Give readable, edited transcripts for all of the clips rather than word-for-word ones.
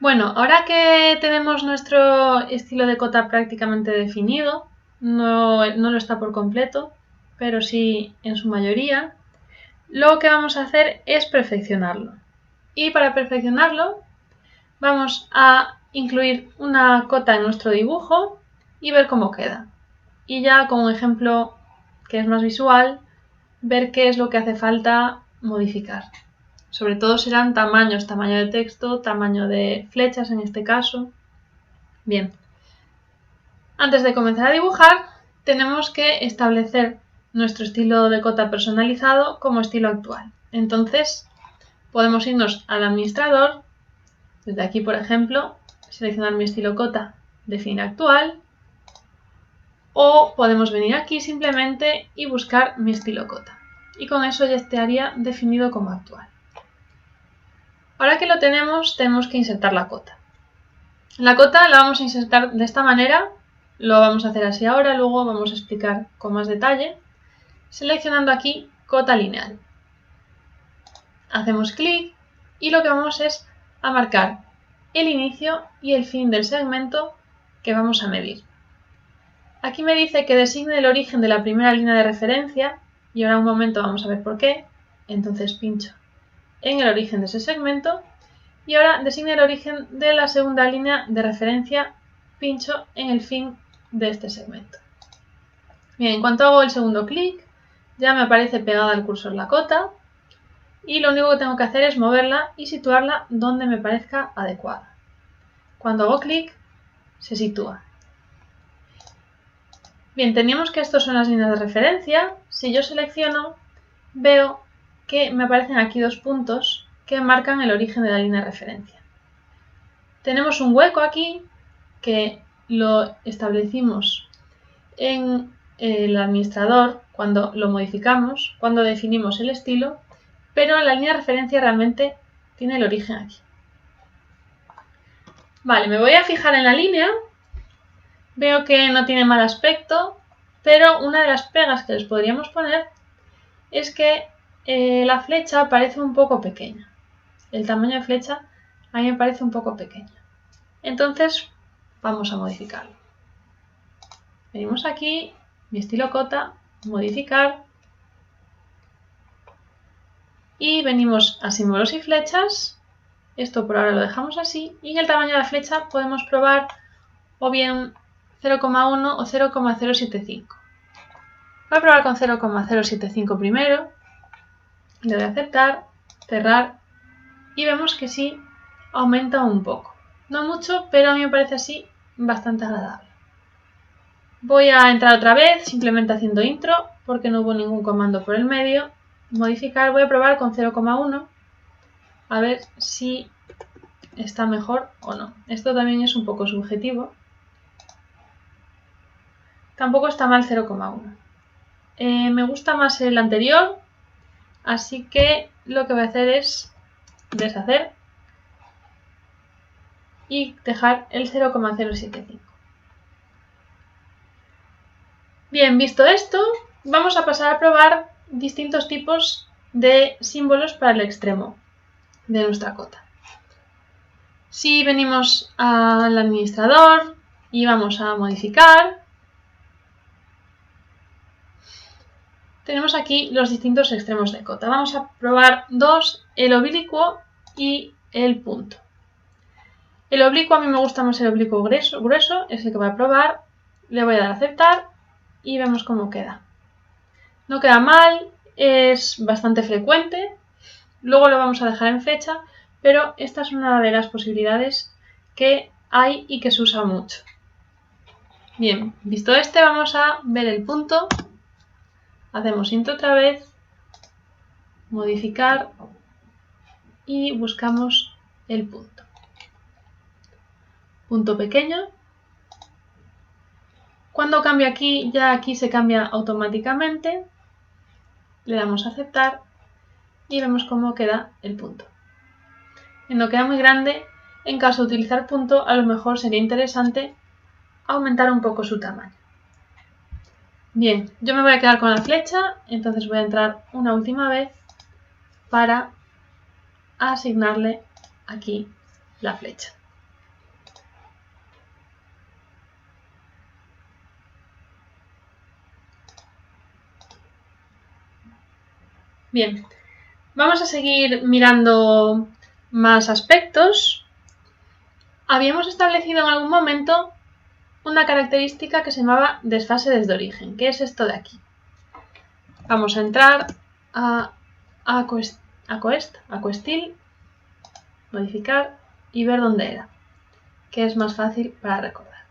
Bueno, ahora que tenemos nuestro estilo de cota prácticamente definido, no lo está por completo, pero sí en su mayoría, lo que vamos a hacer es perfeccionarlo. Y para perfeccionarlo vamos a incluir una cota en nuestro dibujo y ver cómo queda. Y ya con un ejemplo que es más visual, ver qué es lo que hace falta modificar. Sobre todo serán tamaños, tamaño de texto, tamaño de flechas en este caso. Bien, antes de comenzar a dibujar tenemos que establecer nuestro estilo de cota personalizado como estilo actual. Entonces podemos irnos al administrador, desde aquí por ejemplo, seleccionar mi estilo cota, definir actual, o podemos venir aquí simplemente y buscar mi estilo cota. Y con eso ya estaría definido como actual. Ahora que lo tenemos que insertar la cota. La cota la vamos a insertar de esta manera, lo vamos a hacer así ahora, luego vamos a explicar con más detalle, seleccionando aquí cota lineal. Hacemos clic y lo que vamos es a marcar el inicio y el fin del segmento que vamos a medir. Aquí me dice que designe el origen de la primera línea de referencia y ahora un momento vamos a ver por qué. Entonces pincho en el origen de ese segmento y ahora designe el origen de la segunda línea de referencia, pincho en el fin de este segmento. Bien, en cuanto hago el segundo clic, ya me aparece pegada al cursor la cota y lo único que tengo que hacer es moverla y situarla donde me parezca adecuada. Cuando hago clic, se sitúa. Bien, teníamos que estas son las líneas de referencia. Si yo selecciono, veo que me aparecen aquí dos puntos que marcan el origen de la línea de referencia. Tenemos un hueco aquí que lo establecimos en el administrador cuando lo modificamos, cuando definimos el estilo, pero la línea de referencia realmente tiene el origen aquí. Vale, me voy a fijar en la línea. Veo que no tiene mal aspecto, pero una de las pegas que les podríamos poner es que la flecha parece un poco pequeña. El tamaño de flecha a mí me parece un poco pequeño. Entonces vamos a modificarlo. Venimos aquí, mi estilo cota, modificar y venimos a símbolos y flechas. Esto por ahora lo dejamos así y en el tamaño de la flecha podemos probar o bien 0,1 o 0,075. Voy a probar con 0,075 primero, le doy a aceptar, cerrar y vemos que sí aumenta un poco. No mucho, pero a mí me parece así bastante agradable. Voy a entrar otra vez, simplemente haciendo intro, porque no hubo ningún comando por el medio. Modificar, voy a probar con 0,1, a ver si está mejor o no. Esto también es un poco subjetivo. Tampoco está mal 0,1. Me gusta más el anterior, así que lo que voy a hacer es deshacer y dejar el 0,075. Bien, visto esto, vamos a pasar a probar distintos tipos de símbolos para el extremo de nuestra cota. Si venimos al administrador y vamos a modificar, tenemos aquí los distintos extremos de cota. Vamos a probar dos, el oblicuo y el punto. El oblicuo, a mí me gusta más el oblicuo grueso, es el que voy a probar. Le voy a dar a aceptar y vemos cómo queda. No queda mal, es bastante frecuente. Luego lo vamos a dejar en flecha, pero esta es una de las posibilidades que hay y que se usa mucho. Bien, visto este, vamos a ver el punto. Hacemos intro otra vez, modificar y buscamos el punto. Punto pequeño. Cuando cambio aquí, ya aquí se cambia automáticamente. Le damos a aceptar y vemos cómo queda el punto. Si no queda muy grande, en caso de utilizar punto, a lo mejor sería interesante aumentar un poco su tamaño. Bien, yo me voy a quedar con la flecha, entonces voy a entrar una última vez para asignarle aquí la flecha. Bien, vamos a seguir mirando más aspectos. Habíamos establecido en algún momento una característica que se llamaba desfase desde origen, que es esto de aquí. Vamos a entrar a Questil, modificar y ver dónde era, que es más fácil para recordar.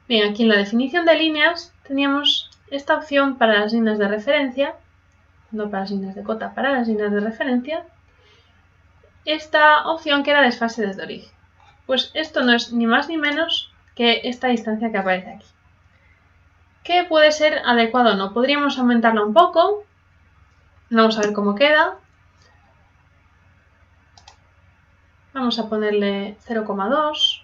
Bien, aquí en la definición de líneas teníamos esta opción para las líneas de referencia, no para las líneas de cota, para las líneas de referencia, esta opción que era desfase desde origen. Pues esto no es ni más ni menos que esta distancia que aparece aquí. ¿Qué puede ser adecuado o no? Podríamos aumentarla un poco. Vamos a ver cómo queda. Vamos a ponerle 0,2.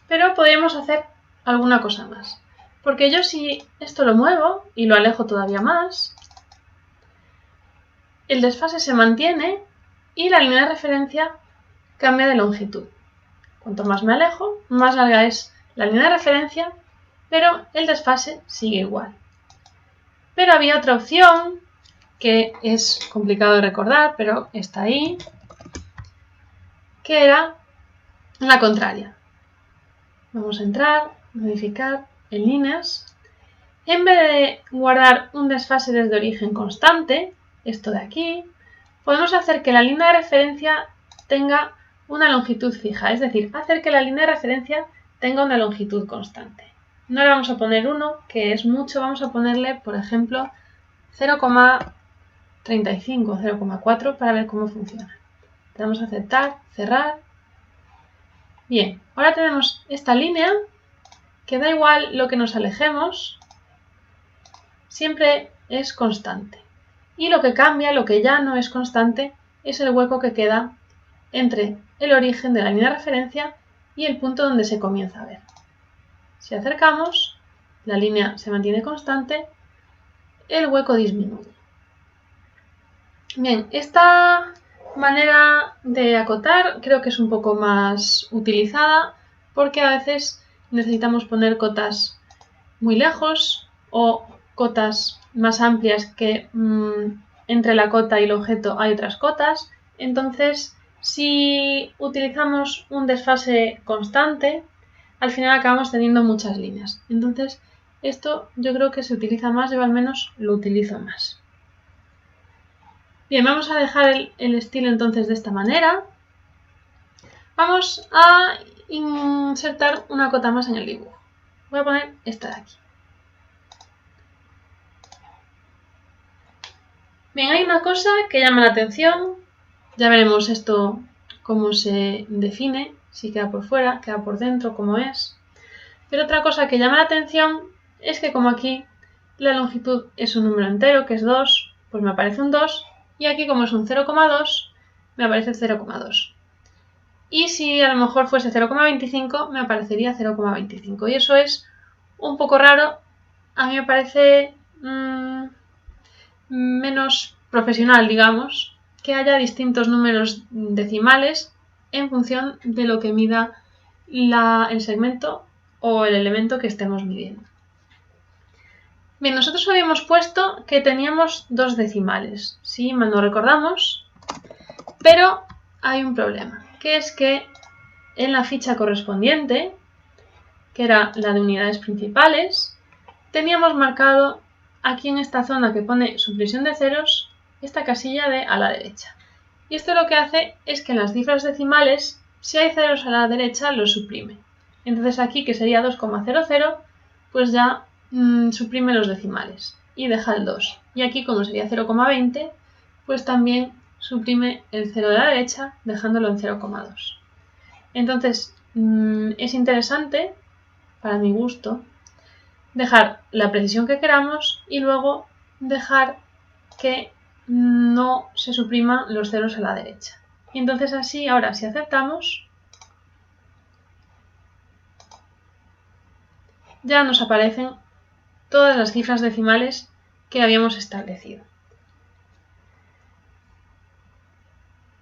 Pero podríamos hacer alguna cosa más. Porque yo si esto lo muevo y lo alejo todavía más, el desfase se mantiene y la línea de referencia cambia de longitud. Cuanto más me alejo, más larga es la línea de referencia, pero el desfase sigue igual. Pero había otra opción que es complicado de recordar, pero está ahí, que era la contraria. Vamos a entrar, modificar en líneas. En vez de guardar un desfase desde origen constante, esto de aquí, podemos hacer que la línea de referencia tenga una longitud fija, es decir, hacer que la línea de referencia tenga una longitud constante. No le vamos a poner 1, que es mucho, vamos a ponerle, por ejemplo, 0,35 o 0,4 para ver cómo funciona. Le damos a aceptar, cerrar. Bien, ahora tenemos esta línea que da igual lo que nos alejemos, siempre es constante. Y lo que cambia, lo que ya no es constante, es el hueco que queda entre el origen de la línea de referencia y el punto donde se comienza a ver. Si acercamos, la línea se mantiene constante, el hueco disminuye. Bien, esta manera de acotar creo que es un poco más utilizada porque a veces necesitamos poner cotas muy lejos o cotas más amplias que entre la cota y el objeto hay otras cotas. Entonces, si utilizamos un desfase constante, al final acabamos teniendo muchas líneas. Entonces, esto yo creo que se utiliza más, yo al menos lo utilizo más. Bien, vamos a dejar el estilo entonces de esta manera. Vamos a insertar una cota más en el dibujo. Voy a poner esta de aquí. Bien, hay una cosa que llama la atención. Ya veremos esto cómo se define, si queda por fuera, queda por dentro, cómo es. Pero otra cosa que llama la atención es que como aquí la longitud es un número entero, que es 2, pues me aparece un 2. Y aquí como es un 0,2, me aparece 0,2. Y si a lo mejor fuese 0,25, me aparecería 0,25. Y eso es un poco raro. A mí me parece menos profesional, digamos, que haya distintos números decimales en función de lo que mida el segmento o el elemento que estemos midiendo. Bien, nosotros habíamos puesto que teníamos 2 decimales, si mal no recordamos, pero hay un problema, que es que en la ficha correspondiente, que era la de unidades principales, teníamos marcado aquí en esta zona que pone supresión de ceros, esta casilla de a la derecha. Y esto lo que hace es que en las cifras decimales, si hay ceros a la derecha, los suprime. Entonces aquí, que sería 2,00, pues ya suprime los decimales y deja el 2. Y aquí, como sería 0,20, pues también suprime el 0 de la derecha, dejándolo en 0,2. Entonces, es interesante, para mi gusto, dejar la precisión que queramos y luego dejar que no se supriman los ceros a la derecha. Y entonces así, ahora si aceptamos, ya nos aparecen todas las cifras decimales que habíamos establecido.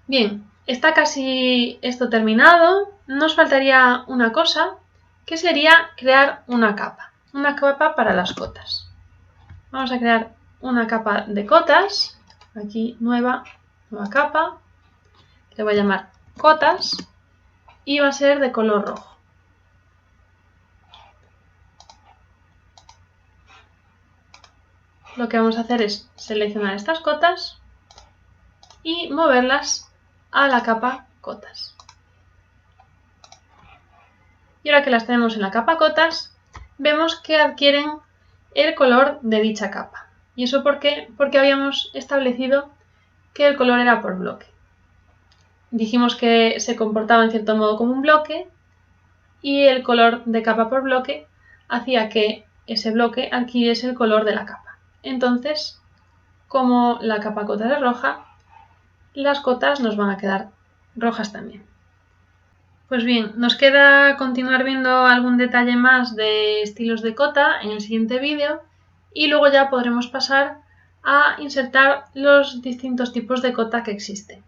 Bien, está casi esto terminado. Nos faltaría una cosa, que sería crear una capa para las cotas. Vamos a crear una capa de cotas, aquí nueva capa, le voy a llamar cotas y va a ser de color rojo. Lo que vamos a hacer es seleccionar estas cotas y moverlas a la capa cotas. Y ahora que las tenemos en la capa cotas, vemos que adquieren el color de dicha capa. ¿Y eso por qué? Porque habíamos establecido que el color era por bloque. Dijimos que se comportaba en cierto modo como un bloque y el color de capa por bloque hacía que ese bloque adquiriese el color de la capa. Entonces, como la capa cotas es roja, las cotas nos van a quedar rojas también. Pues bien, nos queda continuar viendo algún detalle más de estilos de cota en el siguiente vídeo y luego ya podremos pasar a insertar los distintos tipos de cota que existen.